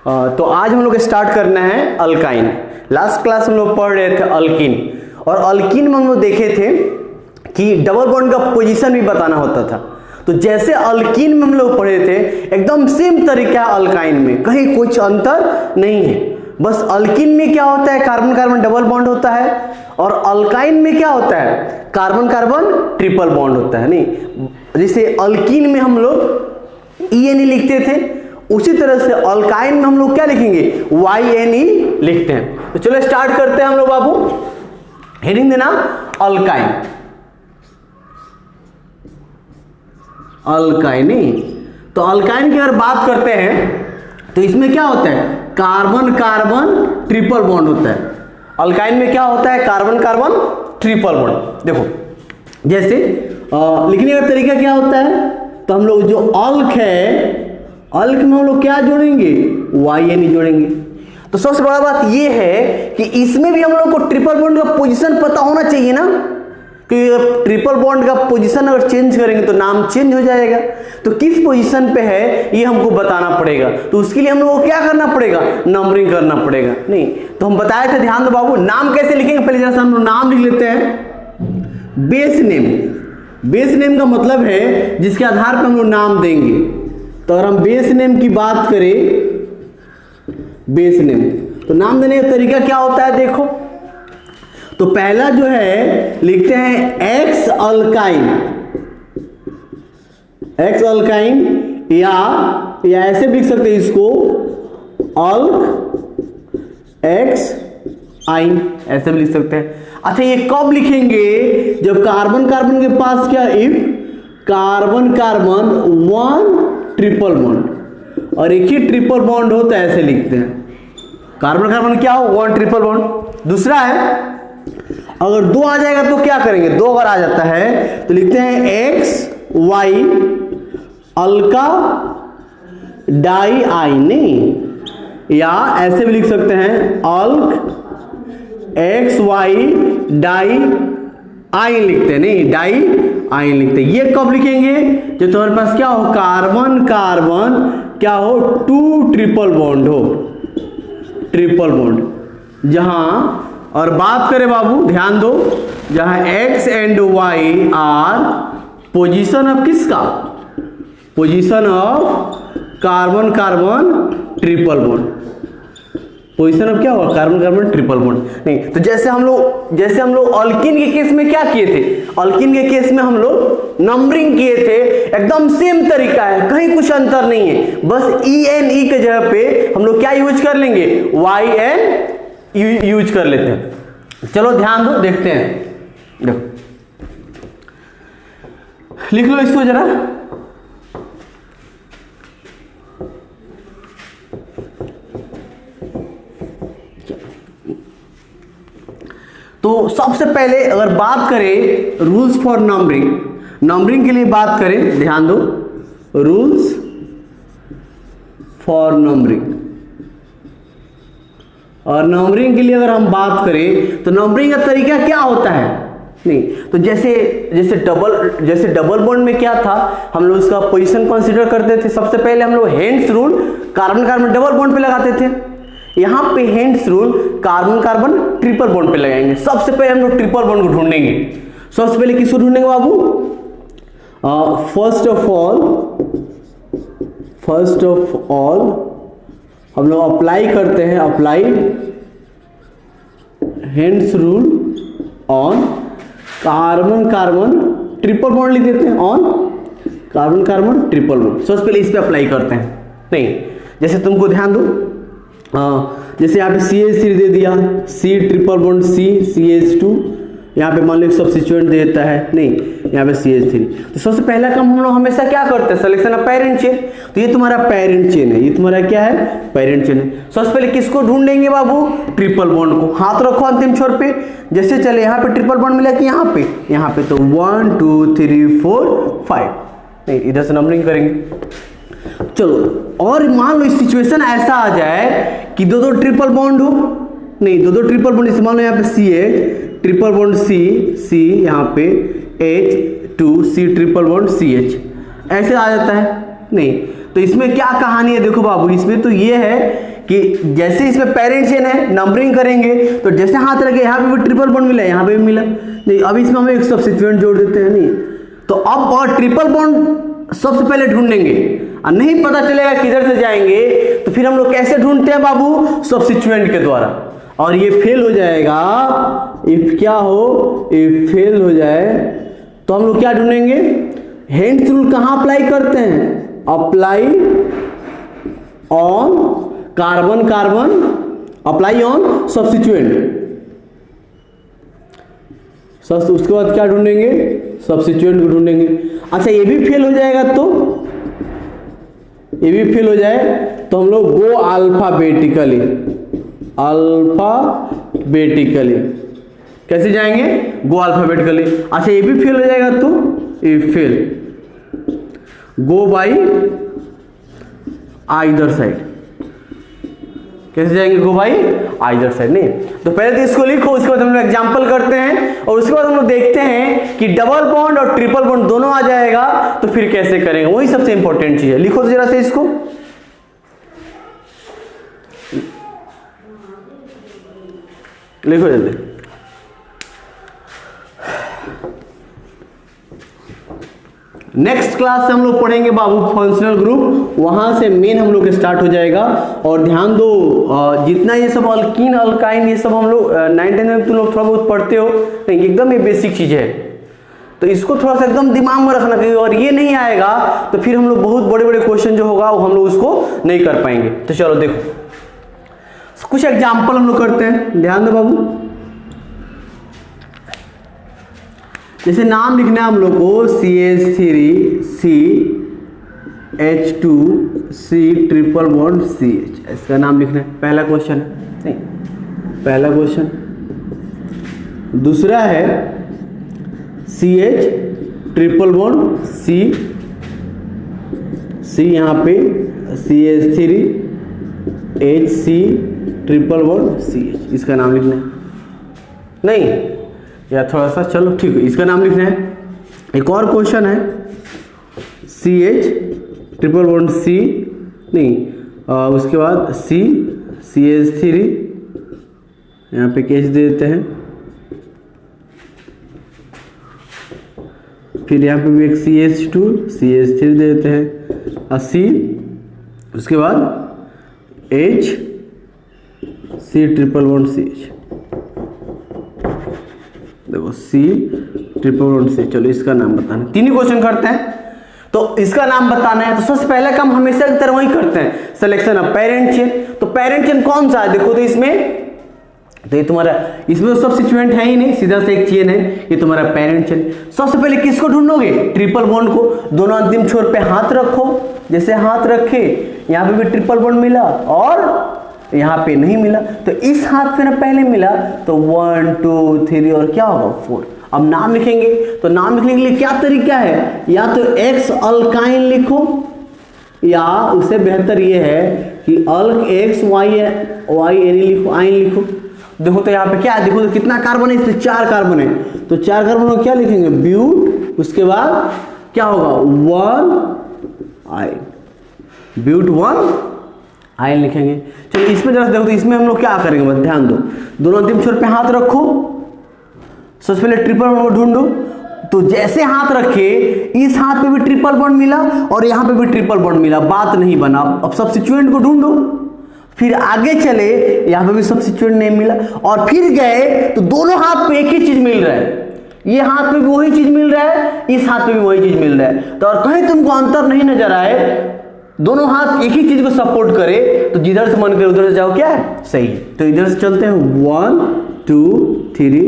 तो आज हम लोग स्टार्ट करना है अल्काइन। लास्ट क्लास हम लोग पढ़ रहे थे अल्किन, और अल्किन में हम लोग देखे थे कि डबल बॉन्ड का पोजीशन भी बताना होता था। तो जैसे अल्किन में हम लोग पढ़े थे एकदम सेम तरीका है अल्काइन में, कहीं कुछ अंतर नहीं है। बस अल्किन में क्या होता है, कार्बन कार्बन डबल बॉन्ड होता है, और अल्काइन में क्या होता है, कार्बन कार्बन ट्रिपल बॉन्ड होता है। नहीं, जैसे अल्किन में हम लोग ENE लिखते थे, उसी तरह से अल्काइन में हम लोग क्या लिखेंगे, YNE लिखते हैं। तो चलो स्टार्ट करते हैं हम लोग बाबू। हेडिंग देना अल्काइन, अल्काइनी। तो अल्काइन की अगर बात करते हैं तो इसमें क्या होता है, कार्बन कार्बन ट्रिपल बॉन्ड होता है। अल्काइन में क्या होता है, कार्बन कार्बन ट्रिपल बॉन्ड। देखो जैसे लिखने का तरीका क्या होता है, तो हम लोग जो अल्क है, अल्क में हम लोग क्या जोड़ेंगे, YNE जोड़ेंगे। तो सबसे बड़ा बात यह है कि इसमें भी हम लोग को ट्रिपल बॉन्ड का पोजीशन पता होना चाहिए ना, कि ट्रिपल बॉन्ड का पोजीशन अगर चेंज करेंगे तो नाम चेंज हो जाएगा। तो किस पोजीशन पे है ये हमको बताना पड़ेगा। तो उसके लिए हम लोग को क्या करना पड़ेगा, नंबरिंग करना पड़ेगा। नहीं तो हम बताए थे, ध्यान दो बाबू, नाम कैसे लिखेंगे, पहले जैसे हम लोग नाम लिख लेते हैं बेस नेम। बेस नेम का मतलब है जिसके आधार पर हम लोग नाम देंगे। तो अगर हम बेस नेम की बात करें, बेस नेम, तो नाम देने का तरीका क्या होता है, देखो तो पहला जो है लिखते हैं एक्स अल्काइन, एक्स अल्काइन, या ऐसे भी लिख सकते हैं इसको अल्क एक्स आइन, ऐसे भी लिख सकते हैं। अच्छा ये कब लिखेंगे, जब कार्बन कार्बन के पास क्या, if carbon carbon one triple bond, और एक ही ट्रिपल बॉन्ड हो तो ऐसे लिखते हैं, कार्बन कार्बन क्या हो, वन ट्रिपल बॉन्ड। दूसरा है अगर दो आ जाएगा तो क्या करेंगे, दो अगर आ जाता है तो लिखते हैं एक्स वाई अल्का डाई आइन, नहीं, या ऐसे भी लिख सकते हैं अल्क एक्स वाई डाई आइन लिखते हैं, नहीं डाई आइन लिखते हैं। ये कब लिखेंगे, जो तुम्हारे पास क्या हो, कार्बन कार्बन क्या हो, टू ट्रिपल बॉन्ड हो, ट्रिपल बॉन्ड। जहां और बात करें बाबू ध्यान दो, जहां X and Y are position of किसका, position of carbon carbon triple bond, position of क्या हुआ, कार्बन कार्बन ट्रिपल बॉन्ड। नहीं तो जैसे हम लोग अल्किन के केस में क्या किए थे, अल्किन के केस में हम लोग नंबरिंग किए थे, एकदम सेम तरीका है, कहीं कुछ अंतर नहीं है। बस ENE के जगह पे हम लोग क्या यूज कर लेंगे, YN यूज कर लेते हैं। चलो ध्यान दो, देखते हैं, देखो लिख लो इसको जरा। तो सबसे पहले अगर बात करें रूल्स फॉर नंबरिंग, नंबरिंग के लिए बात करें, ध्यान दो, रूल्स फॉर नंबरिंग। और नंबरिंग के लिए अगर हम बात करें तो नंबरिंग का तरीका क्या होता है, नहीं तो जैसे डबल बॉन्ड में क्या था, हम लोग उसका पोजीशन कंसीडर करते थे। सबसे पहले हम लोग hands rule carbon carbon double bond पे लगाते थे, यहां पे hands rule carbon carbon triple bond पे लगाएंगे। सबसे पहले हम लोग ट्रिपल बॉन्ड को ढूंढेंगे। सबसे पहले किसको ढूंढेंगे बाबू, फर्स्ट ऑफ ऑल हम लोग अप्लाई करते हैं, apply hands rule on carbon carbon triple bond लिख देते हैं, on carbon carbon triple bond. सबसे पहले इस पे अप्लाई करते हैं। नहीं जैसे तुमको ध्यान दो, जैसे यहाँ पे CH3 दे दिया, C triple bond C CH2, यहाँ पे मान लो सब्स्टिट्यूएंट देता है, नहीं यहाँ पे CH3। तो सबसे पहला काम हम लोग हमेशा क्या करते हैं, सिलेक्शन ऑफ पेरेंट चेन। तो ये तुम्हारा पेरेंट चेन है, ये तुम्हारा क्या है, पेरेंट चेन है। सबसे पहले किसको ढूंढेंगे बाबू, ट्रिपल बॉन्ड को। हाथ रखो अंतिम छोर पे, जैसे चले यहाँ पे ट्रिपल बॉन्ड मिला कि यहाँ पे तो 1 2 3 4 5, नहीं इधर से नंबरिंग करेंगे। चलो और मान लो सिचुएशन ऐसा आ जाए कि दो ट्रिपल बॉन्ड हो, नहीं दो ट्रिपल बॉन्ड, इस मान लो यहाँ पे CH ट्रिपल बॉन्ड C यहाँ पे H2C ट्रिपल बॉन्ड CH, ऐसे आ जाता है। नहीं तो इसमें क्या कहानी है, देखो बाबू, इसमें तो ये है कि जैसे इसमें पेरेंट चेन है, नंबरिंग करेंगे तो जैसे हाथ रखे यहाँ पे भी ट्रिपल बॉन्ड मिला, यहाँ पे भी मिला, नहीं अब इसमें हम एक सब्स्टिट्यूएंट जोड़ देते हैं। नहीं तो अब और ट्रिपल बॉन्ड सबसे पहले ढूंढेंगे और नहीं पता चलेगा किधर से जाएंगे तो फिर हम लोग कैसे ढूंढते हैं बाबू, सब्स्टिट्यूएंट के द्वारा। और ये फेल हो जाएगा, इफ क्या हो, इफ फेल हो जाए तो हम लोग क्या ढूंढेंगे, हेंस रूल कहां अप्लाई करते हैं, apply on carbon carbon, apply on substituent. उसके बाद क्या ढूंढेंगे, सब्स्टिट्यूएंट को ढूंढेंगे। अच्छा ये भी फेल हो जाएगा तो, ये भी फेल हो जाए तो हम लोग गो अल्फाबेटिकली, अल्फाबेटिकली कैसे जाएंगे, गो अल्फाबेटिकली। अच्छा ये भी फेल हो जाएगा तो, ये fail, go by either side, कैसे जाएंगे, गो बाई आइदर साइड। नहीं तो पहले तो इसको लिखो, उसके बाद हम लोग एग्जांपल करते हैं और उसके बाद हम लोग देखते हैं कि डबल बॉन्ड और ट्रिपल बॉन्ड दोनों आ जाएगा तो फिर कैसे करेंगे, वही सबसे इंपॉर्टेंट चीज है। लिखो तो जरा से इसको, लिखो जल्दी। नेक्स्ट क्लास से हम लोग पढ़ेंगे बाबू फंक्शनल ग्रुप, वहां से मेन हम लोग स्टार्ट हो जाएगा। और ध्यान दो जितना ये सब अल्कीन अल्काइन ये सब हम लोग 9th में तुम लोग थोड़ा बहुत पढ़ते हो, नहीं एकदम ये बेसिक चीज है, तो इसको थोड़ा सा एकदम दिमाग में रखना चाहिए। और ये नहीं आएगा तो फिर हम लोग बहुत बड़े बड़े क्वेश्चन जो होगा वो हम लोग उसको नहीं कर पाएंगे। तो चलो देखो कुछ एग्जाम्पल हम लोग करते हैं, ध्यान दो बाबू। जैसे नाम लिखना है हम लोग को CH3CH2C ट्रिपल बॉन्ड CH, इसका नाम लिखना है, पहला क्वेश्चन है, नहीं पहला क्वेश्चन। दूसरा है CH ट्रिपल बॉन्ड C, यहाँ पे CH3HC ट्रिपल बॉन्ड CH, इसका नाम लिखना है। नहीं या थोड़ा सा चलो ठीक है, इसका नाम लिखना है। एक और क्वेश्चन है CH ट्रिपल बॉन्ड C, नहीं उसके बाद CH3, यहाँ पे कैच दे देते हैं, फिर यहाँ पे भी एक CH3 दे देते हैं और C, उसके बाद C ट्रिपल बॉन्ड CH, देखो C ट्रिपल बॉन्ड C। चलो इसका नाम बताना, तीन ही क्वेश्चन करते हैं तो इसका नाम बताना है। तो सबसे पहला काम हमेशा की तरह वही करते हैं, सिलेक्शन ऑफ पेरेंट चेन। तो पेरेंट चेन कौन सा है, देखो तो इसमें, तो ये तुम्हारा, इसमें तो सब्स्टिट्यूएंट है ही नहीं, सीधा से एक चेन है, ये तुम्हारा पेरेंट चेन। सबसे पहले किसको ढूंढोगे, ट्रिपल बॉन्ड को। दोनों अंतिम छोर पे हाथ रखो, जैसे हाथ रखे यहाँ पे भी ट्रिपल बॉन्ड मिला और यहाँ पे नहीं मिला, तो इस हाथ पे ना पहले मिला तो 1 2 3 और क्या होगा 4। अब नाम लिखेंगे तो नाम लिखने के लिए क्या तरीका है, या तो X अल्काइन लिखो या उससे बेहतर ये है कि अल्क X Y लिखो, आइन लिखो। देखो तो यहाँ पे क्या है, देखो तो कितना कार्बन है, इसमें 4 कार्बन है, तो 4 कार्बन को क्या लिखेंगे, ब्यूट, उसके बाद क्या होगा 1 आइन, ब्यूट 1 आयन लिखेंगे। चलो इसमें जरा देखो तो इसमें हम लोग क्या करेंगे, बस ध्यान दो, दोनों अंतिम छोर पे हाथ रखो, सबसे पहले ट्रिपल बॉन्ड ढूंढो। तो जैसे हाथ रखे इस हाथ पे भी ट्रिपल बॉन्ड मिला और यहाँ पे भी ट्रिपल बॉन्ड मिला, बात नहीं बना। अब सब्स्टिट्यूएंट को ढूंढो, फिर आगे चले यहाँ पे भी सब्स्टिट्यूएंट नहीं मिला और फिर गए तो दोनों हाथ पे एक ही चीज मिल रहा है, ये हाथ पे भी वही चीज मिल रहा है, इस हाथ पे भी वही चीज मिल रहा है। तो और कहीं तुमको अंतर नहीं नजर आए, दोनों हाथ एक ही चीज को सपोर्ट करे तो जिधर से मन करे उधर से जाओ, क्या है सही है। तो इधर से चलते हैं 1 2 3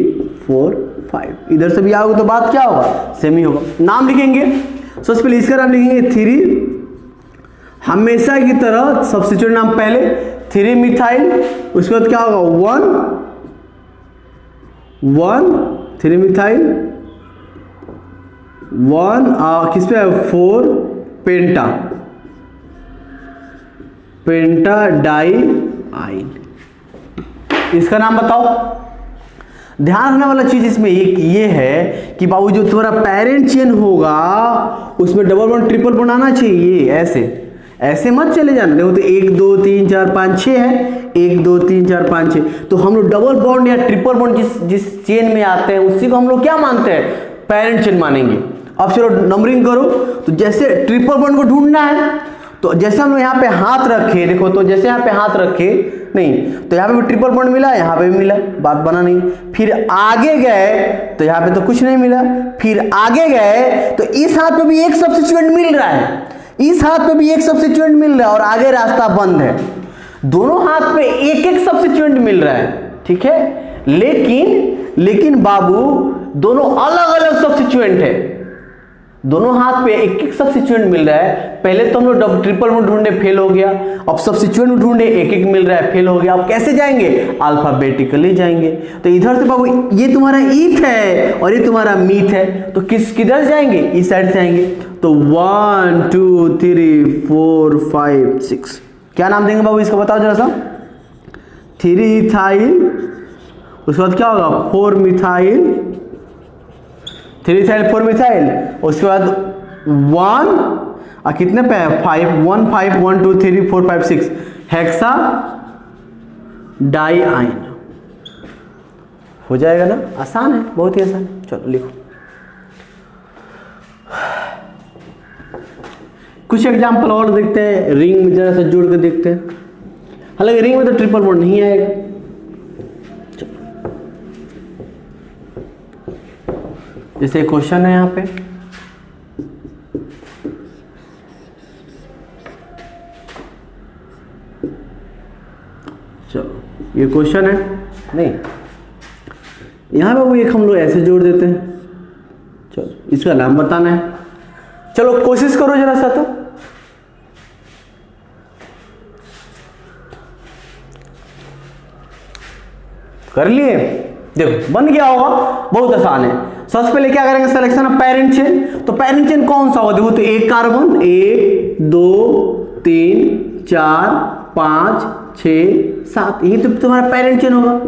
4 5, इधर से भी आओगे तो बात क्या होगा, सेम ही होगा। नाम लिखेंगे, सबसे पहले इसका नाम लिखेंगे 3, हमेशा की तरह सब्स्टिट्यूएंट नाम पहले 3 मिथाइल, उसके बाद क्या होगा 1 3 मिथाइल 1 किस पे 4 पेंटा डाई आइन। इसका नाम बताओ। ध्यान रखने वाला चीज इसमें एक ये है कि बाबू जो तुम्हारा पेरेंट चेन होगा उसमें डबल बॉन्ड ट्रिपल बॉन्ड आना चाहिए, ऐसे ऐसे मत चले जाना। देखो तो 1 2 3 4 5 6 है, 1 2 3 4 5 6। तो हम लोग डबल बॉन्ड या ट्रिपल बॉन्ड जिस चेन में आते हैं उसी को हम लोग क्या मानते हैं, पेरेंट चेन मानेंगे। अब चलो नंबरिंग करो। तो जैसे ट्रिपल बॉन्ड को ढूंढना है, तो जैसे हम लोग यहाँ पे हाथ रखे, देखो तो जैसे यहाँ पे हाथ रखे नहीं, तो यहाँ पे भी ट्रिपल बॉन्ड मिला, यहाँ पे भी मिला, बात बना नहीं। फिर आगे गए तो यहाँ पे तो कुछ नहीं मिला, फिर आगे गए तो इस हाथ पे भी एक सब्स्टिट्यूएंट मिल रहा है, इस हाथ पे भी एक सब्स्टिट्यूएंट मिल रहा है और आगे रास्ता बंद है। दोनों हाथ पे एक एक सब्स्टिट्यूएंट मिल रहा है, ठीक है। लेकिन बाबू दोनों अलग अलग सब्स्टिट्यूएंट है, दोनों हाथ पे एक एक सब्स्टिट्यूएंट मिल रहा है। पहले तो हम लोग ट्रिपल बॉन्ड ढूंढे, फेल हो गया। अब सब्स्टिट्यूएंट ढूंढे, एक एक मिल रहा है, फेल हो गया। अब कैसे जाएंगे, अल्फाबेटिकली जाएंगे। तो इधर से बाबू ये तुम्हारा ईथ है और ये तुम्हारा मीथ है, तो किधर जाएंगे, इस साइड से आएंगे। तो 1 2 3 4 5 6 क्या नाम देंगे बाबू इसका, बताओ जरा सा। 3 इथाइल, उसके बाद क्या होगा 4 मिथाइल, 3 इथाइल 4 मिथाइल, उसके बाद 1 और कितने पे है 5 1 5 1 2 3 4 5 6 हेक्सा डाइआइन हो जाएगा ना। आसान है, बहुत ही आसान। चलो लिखो कुछ एग्जाम्पल और देखते हैं, रिंग में जरा सा जोड़ के देखते हैं। हालांकि रिंग में तो ट्रिपल बॉन्ड नहीं आएगा। जैसे क्वेश्चन है यहाँ पे, चलो ये क्वेश्चन है नहीं, यहाँ पे वो एक हम लोग ऐसे जोड़ देते हैं। चलो इसका नाम बताना है, चलो कोशिश करो जरा सा। तो कर लिए, देखो बन गया होगा, बहुत आसान है। सबसे पहले क्या करेंगे, सिलेक्शन ऑफ पेरेंट चेन। तो पेरेंट चेन कौन सा होगा, देखो तो एक कार्बन 1 2 3 4 5 6 7, ये तो तुम्हारा पेरेंट चेन होगा,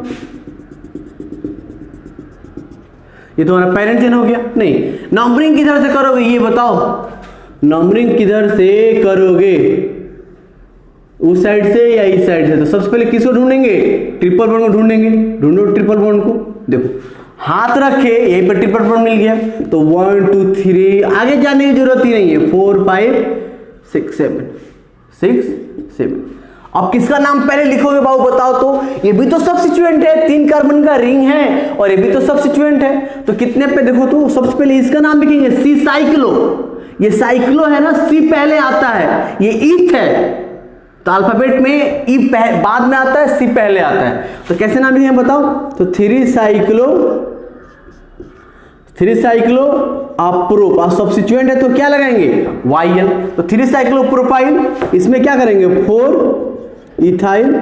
ये तुम्हारा पेरेंट चेन हो गया। नहीं, नंबरिंग किधर से करोगे ये बताओ, नंबरिंग किधर से करोगे, उस साइड से या इस साइड से। तो सबसे पहले किसको ढूंढेंगे, ट्रिपल बॉन्ड को ढूंढेंगे। ढूंढो ट्रिपल बॉन्ड को, देखो हाथ रखे यहीं पर ट्रिपल बॉन्ड मिल गया। तो 1 2 3 आगे जाने की जरूरत ही नहीं है, 4 5 6 7। अब किसका नाम पहले लिखोगे बाबू बताओ तो, ये भी तो सब्स्टिट्यूएंट है, 3 कार्बन का रिंग है और ये भी तो सब्स्टिट्यूएंट है। तो कितने पे देखो तो सबसे पहले इसका नाम लिखेंगे, सी साइक्लो। ये साइक्लो है ना, सी पहले आता है, ये ईथ है। तो अल्फाबेट में ई बाद में आता है, सी पहले आता है। तो कैसे नाम लिखेंगे बताओ, तो 3 साइक्लो अप्रोप, और सब्स्टिट्यूएंट है तो क्या लगाएंगे YL। तो 3 साइक्लो प्रोपाइल, इसमें क्या करेंगे 4 इथाइल।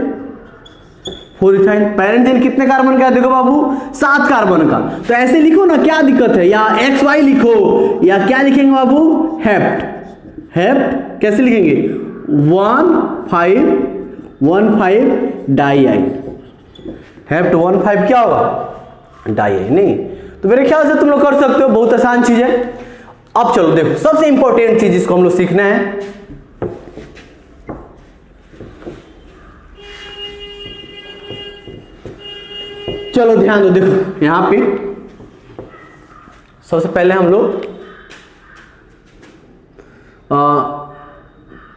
पेरेंट चेन कितने कार्बन का है, देखो बाबू 7 कार्बन का। तो ऐसे लिखो ना, क्या दिक्कत है, या XY लिखो या क्या लिखेंगे बाबू, हेप्ट। कैसे लिखेंगे 1 5 डाइआइन, हेप्ट 1 5 क्या होगा डाइआइन। नहीं तो मेरे ख्याल से तुम लोग कर सकते हो, बहुत आसान चीज है। अब चलो देखो सबसे इंपॉर्टेंट चीज जिसको हम लोग सीखना है, चलो ध्यान दो। देखो यहां पे सबसे पहले हम लोग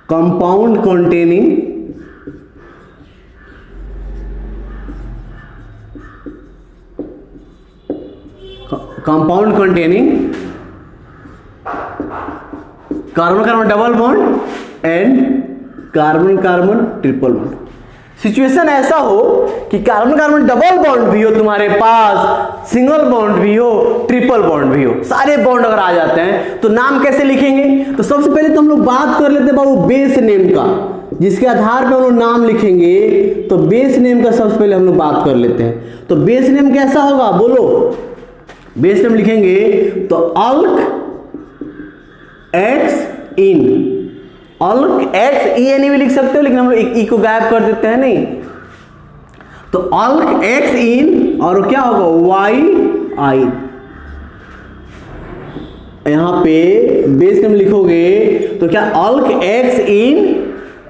compound containing carbon carbon double bond and carbon carbon triple bond. Situation ऐसा हो कि कार्बन कार्बन डबल बॉन्ड भी हो तुम्हारे पास, सिंगल बॉन्ड भी हो, ट्रिपल बॉन्ड भी हो, सारे बॉन्ड अगर आ जाते हैं तो नाम कैसे लिखेंगे। तो सबसे पहले तो हम लोग बात कर लेते हैं बाबू बेस नेम का, जिसके आधार पर हम लोग नाम लिखेंगे। तो बेस नेम का सबसे पहले हम लोग बात कर लेते हैं। तो बेस नेम कैसा होगा बोलो, बेस नेम लिखेंगे तो अल्क एक्स इन, अल्क एक्स ई एन भी लिख सकते हो, लेकिन हम लोग ई को गायब कर देते हैं। नहीं तो अल्क एक्स इन और क्या होगा वाई आई, यहाँ पे बेस नेम लिखोगे तो क्या अल्क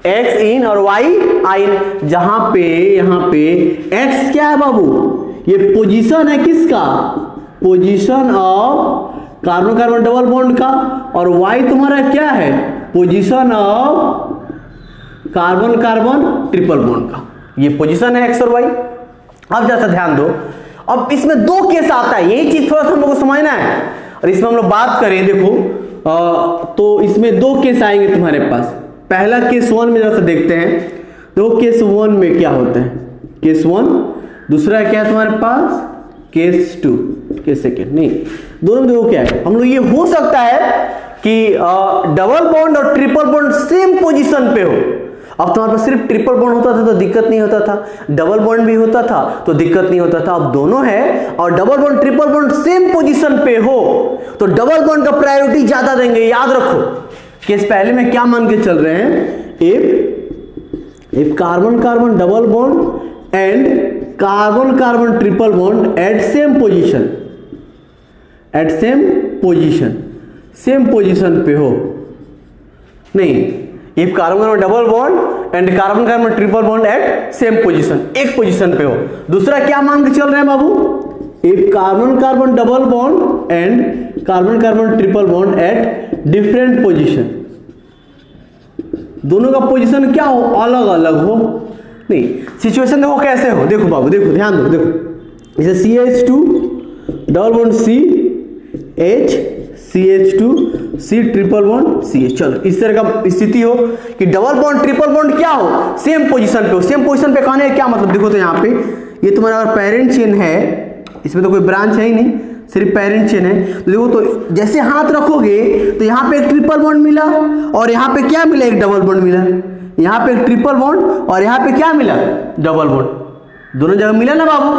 एक्स इन और वाई आइन, जहां पे यहाँ पे एक्स क्या है बाबू, ये पोजीशन है किसका, position of carbon carbon double bond का, और वाई तुम्हारा क्या है, position of carbon carbon triple bond का। ये पोजीशन है एक्स और वाई। अब जैसा ध्यान दो, अब इसमें दो केस आता है, यही चीज थोड़ा सा हम लोग को समझना है। और इसमें हम लोग बात करें देखो तो इसमें दो केस आएंगे तुम्हारे पास। पहला केस 1 में जरा देखते हैं, दो केस 1 में क्या होता है, केस 1, दूसरा क्या है तुम्हारे पास केस 2, केस सेकेंड नहीं, दोनों देखो क्या है। हम लोग ये हो सकता है कि डबल बॉन्ड और ट्रिपल बॉन्ड सेम पोजीशन पे हो। अब तुम्हारे पास सिर्फ ट्रिपल बॉन्ड होता था तो दिक्कत नहीं होता था, डबल बॉन्ड भी होता था तो दिक्कत नहीं होता था। अब दोनों है और double bond triple bond same position पे हो तो डबल बॉन्ड का प्रायोरिटी ज्यादा देंगे। याद रखो केस पहले में क्या मान के चल रहे हैं, if carbon carbon double bond and carbon carbon triple bond at same position, at same position पे हो, नहीं, if carbon carbon double bond and carbon carbon triple bond at same position, एक पोजीशन पे हो। दूसरा क्या मान के चल रहे हैं बाबू, if carbon carbon double bond and carbon carbon triple bond at different position, दोनों का पोजीशन क्या हो, अलग अलग हो। नहीं, सिचुएशन देखो कैसे हो, देखो बाबू देखो ध्यान दो, देखो इसे CH2 double bond CH2 C triple bond CH। चलो इस तरह का स्थिति हो कि डबल बॉन्ड ट्रिपल बॉन्ड क्या हो, सेम पोजीशन पे हो। सेम पोजीशन पे कहने का क्या मतलब, देखो तो यहाँ पे ये तुम्हारा अगर पेरेंट चेन है, इसमें तो कोई ब्रांच है ही नहीं, सिर्फ पेरेंट चेन है, तो देखो तो जैसे हाथ रखोगे तो यहाँ पे एक ट्रिपल बॉन्ड मिला और यहाँ पे क्या मिला, एक डबल बॉन्ड मिला। यहाँ पे एक ट्रिपल बॉन्ड और यहाँ पे क्या मिला, डबल बॉन्ड, दोनों जगह मिला ना बाबू।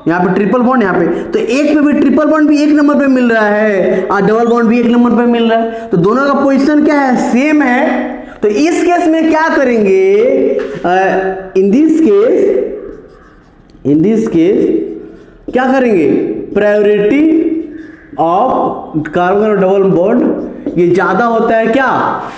यहाँ पे ट्रिपल बॉन्ड, यहाँ पे तो एक पे भी ट्रिपल बॉन्ड भी 1 नंबर पे मिल रहा है और डबल बॉन्ड भी 1 नंबर पे मिल रहा है, तो दोनों का पोजीशन क्या है, सेम है। तो इस केस में क्या करेंगे, इन दिस केस क्या करेंगे, प्रायोरिटी ऑफ कार्बन और डबल बॉन्ड ये ज्यादा होता है क्या,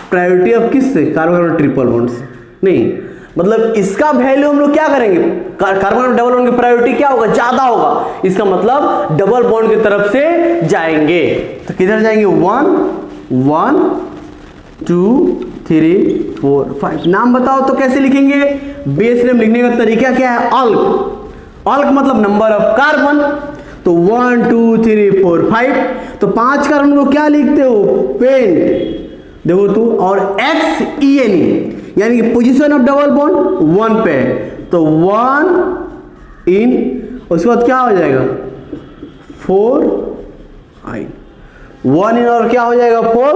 प्रायोरिटी ऑफ किससे, कार्बन और ट्रिपल बॉन्ड से। नहीं मतलब इसका वैल्यू हम लोग क्या करेंगे, कार्बन और डबल बॉन्ड की प्रायोरिटी क्या होगा, ज्यादा होगा, इसका मतलब डबल बॉन्ड की तरफ से जाएंगे। तो किधर जाएंगे, 1 2 3 4 5। नाम बताओ तो कैसे लिखेंगे, बेस नेम लिखने का तरीका क्या है, अल्क मतलब नंबर ऑफ कार्बन, तो 1 2 3 4 5, तो 5 कार्बन को क्या लिखते हो, पेन, देखो तू, और XENE यानी कि पोजीशन ऑफ डबल बॉन्ड 1 पे है, तो 1 इन, उसके बाद क्या हो जाएगा 4 आइन, 1 इन और क्या हो जाएगा 4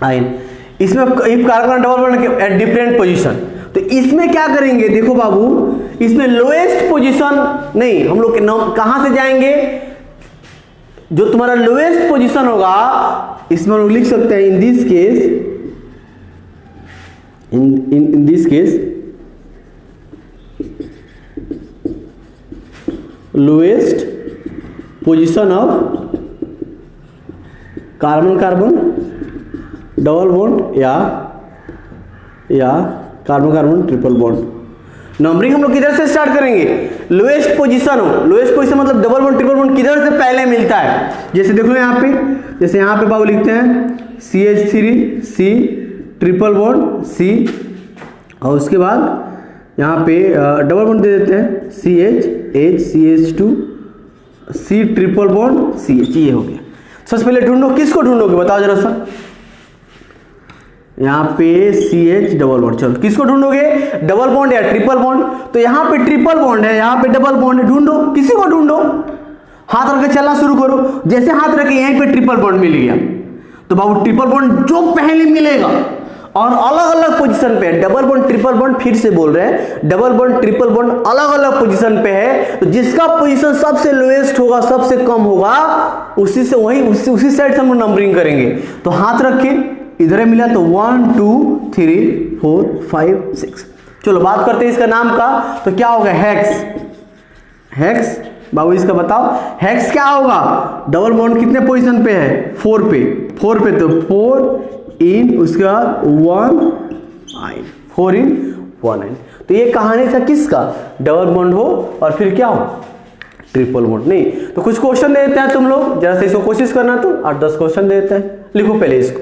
आइन। इसमें if carbon double bond at different position, तो इसमें क्या करेंगे, देखो बाबू इसमें लोएस्ट पोजीशन नहीं, हम लोग कहां से जाएंगे, जो तुम्हारा लोएस्ट पोजीशन होगा इसमें हम लोग लिख सकते हैं in this case lowest position of carbon carbon double bond या carbon carbon triple bond. Numbering हम लोग किधर से स्टार्ट करेंगे, लोएस्ट पोजीशन हो, लोएस्ट पोजीशन मतलब डबल बॉन्ड ट्रिपल बॉन्ड किधर से पहले मिलता है। जैसे देख लो यहाँ पे, जैसे यहाँ पे बाबू लिखते हैं CH3 C triple bond C, और उसके बाद यहाँ पे डबल बॉन्ड दे देते हैं CH2 C triple bond CH, ये हो गया। सबसे पहले ढूंढो, किसको ढूंढोगे बताओ जरा सा, यहाँ पे CH डबल बॉन्ड, चलो किसको ढूंढोगे, डबल बॉन्ड या ट्रिपल बॉन्ड, तो यहाँ पे ट्रिपल बॉन्ड है, यहाँ पे डबल बॉन्ड है, ढूंढो, किसी को ढूंढो, हाथ रख के चलना शुरू करो। जैसे हाथ रखे यहीं पे ट्रिपल बॉन्ड मिल गया, तो बाबू ट्रिपल बॉन्ड जो पहले मिलेगा और अलग अलग पोजीशन पे है, डबल बॉन्ड ट्रिपल बॉन्ड, फिर से बोल रहे हैं डबल बॉन्ड ट्रिपल बॉन्ड अलग अलग पोजीशन पे है, तो जिसका पोजीशन सबसे लोएस्ट होगा, सबसे कम होगा, उसी से वही उसी साइड से हम नंबरिंग करेंगे। तो हाथ रखे, इधर मिला तो 1 2 3 4 5 6। चलो बात करते हैं इसका नाम का, तो क्या होगा, हेक्स बाबू इसका बताओ। हेक्स क्या होगा, डबल बॉन्ड कितने पोजीशन पे है, 4 पे, 4 पे, तो 4 इन उसके बाद 1 आइन, 4 इन 1 आइन। तो ये कहानी था किसका, डबल बॉन्ड हो और फिर क्या हो, ट्रिपल बॉन्ड। नहीं तो कुछ क्वेश्चन दे देते हैं तुम लोग, जरा से इसको कोशिश करना, तो 8-10 क्वेश्चन दे देते हैं, लिखो पहले इसको।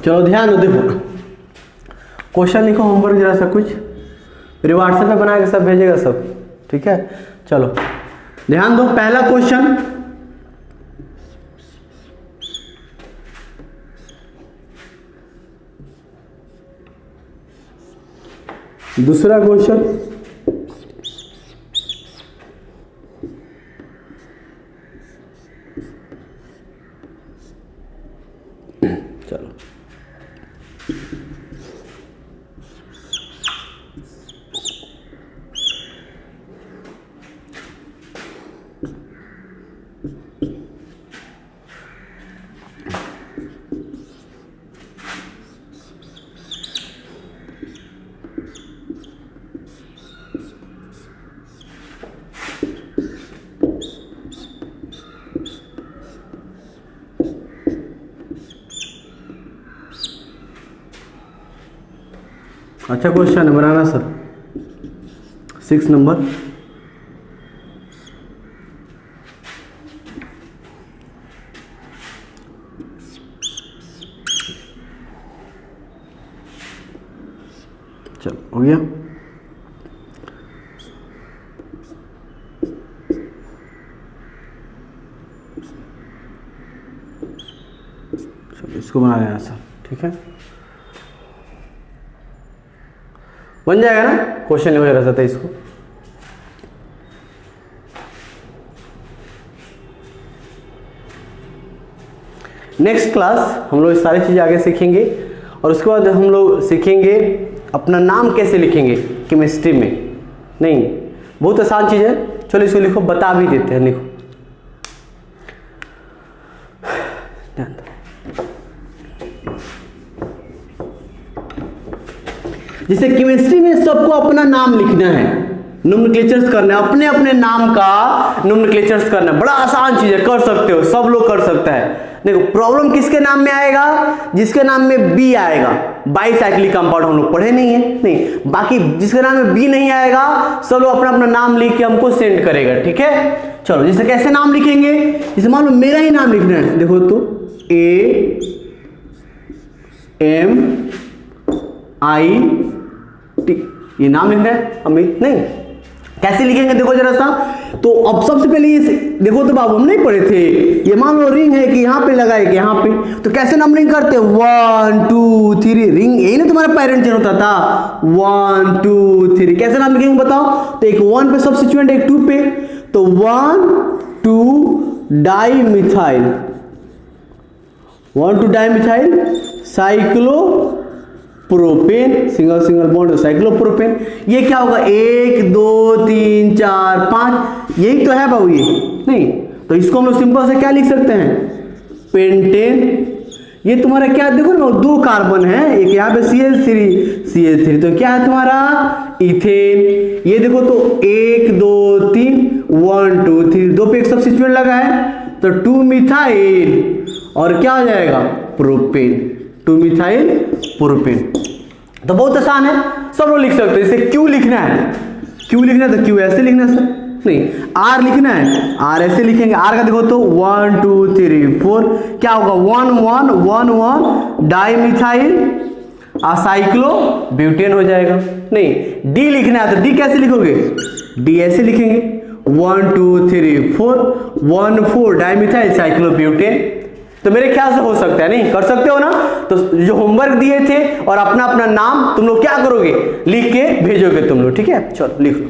चलो ध्यान दो, देखो क्वेश्चन लिखो, होमवर्क जरा सा कुछ, मेरे व्हाट्सएप पे बना के सब भेजेगा सब, ठीक है। चलो ध्यान दो, पहला क्वेश्चन, दूसरा क्वेश्चन, चलो अच्छा क्वेश्चन है, बनाना सर, 6 नंबर। चलो हो गया। चलो इसको बना लेना सर, ठीक है, बन जाएगा ना, क्वेश्चन हो रहा था इसको। नेक्स्ट क्लास हम लोग सारी चीज़ें आगे सीखेंगे, और उसके बाद हम लोग सीखेंगे अपना नाम कैसे लिखेंगे केमिस्ट्री में। नहीं बहुत आसान चीज़ है, चलो इसको लिखो, बता भी देते हैं, लिखो। जैसे केमिस्ट्री में सबको अपना नाम लिखना है, नोमेनक्लेचर्स करना है, अपने अपने नाम का नोमेनक्लेचर्स करना है, बड़ा आसान चीज है, कर सकते हो, सब लोग कर सकता है। देखो प्रॉब्लम किसके नाम में आएगा, जिसके नाम में बी आएगा, बाईसाइक्लिक कंपाउंड हम लोग पढ़े नहीं है, नहीं, बाकी जिसके नाम में बी नहीं आएगा सब लोग अपना अपना नाम लिख के हमको सेंड करेगा, ठीक है। चलो जैसे कैसे नाम लिखेंगे, जैसे मान लो मेरा ही नाम लिखना है, देखो तो AMIT, ये नाम लिखना है, अमित नहीं, कैसे लिखेंगे देखो जरा सा। तो अब सबसे पहले ये देखो तो बाबू हम नहीं पढ़े थे, ये मान लो रिंग है कि यहाँ पे लगा है कि यहाँ पे, तो कैसे नंबरिंग करते, 1 2 3, रिंग यही ना तुम्हारा पेरेंट चेन होता था, 1 2 3, कैसे नाम लिखेंगे बताओ। तो एक 1 पे सब्स्टिट्यूएंट, एक 2 पे, तो 1 2 dimethyl, 1 2 dimethyl cyclopropane, single single bond cyclopropane. ये क्या होगा, 1 2 3 4 5, यही तो है बाबू ये, नहीं तो इसको हम लोग सिंपल से क्या लिख सकते हैं, पेंटेन। ये तुम्हारा क्या देखो ना, 2 कार्बन है, एक यहाँ पे CH3, तो क्या है तुम्हारा इथेन। ये देखो तो 1 2 3 1 2 3, 2 पे एक सब्स्टिट्यूएंट लगा है, तो 2 मिथाइल और क्या हो जाएगा, प्रोपेन, 2 मिथाइल प्रोपेन। तो बहुत आसान है, सब लोग लिख सकते हो। इसे क्यू लिखना है, क्यू लिखना है तो क्यू ऐसे लिखना है सर, नहीं आर लिखना है, आर ऐसे लिखेंगे। आर का देखो तो 1 2 3 4, क्या होगा 1 1 1 1 डाइमिथाइल असाइक्लो ब्यूटेन हो जाएगा। नहीं डी लिखना है तो डी कैसे लिखोगे, डी ऐसे लिखेंगे 1 2 3 4 1 4 डाइमिथाइल साइक्लोब्यूटेन। तो मेरे ख्याल से हो सकता है, नहीं कर सकते हो ना। तो जो होमवर्क दिए थे और अपना अपना नाम तुम लोग क्या करोगे, लिख के भेजोगे तुम लोग, ठीक है। चलो लिख लो।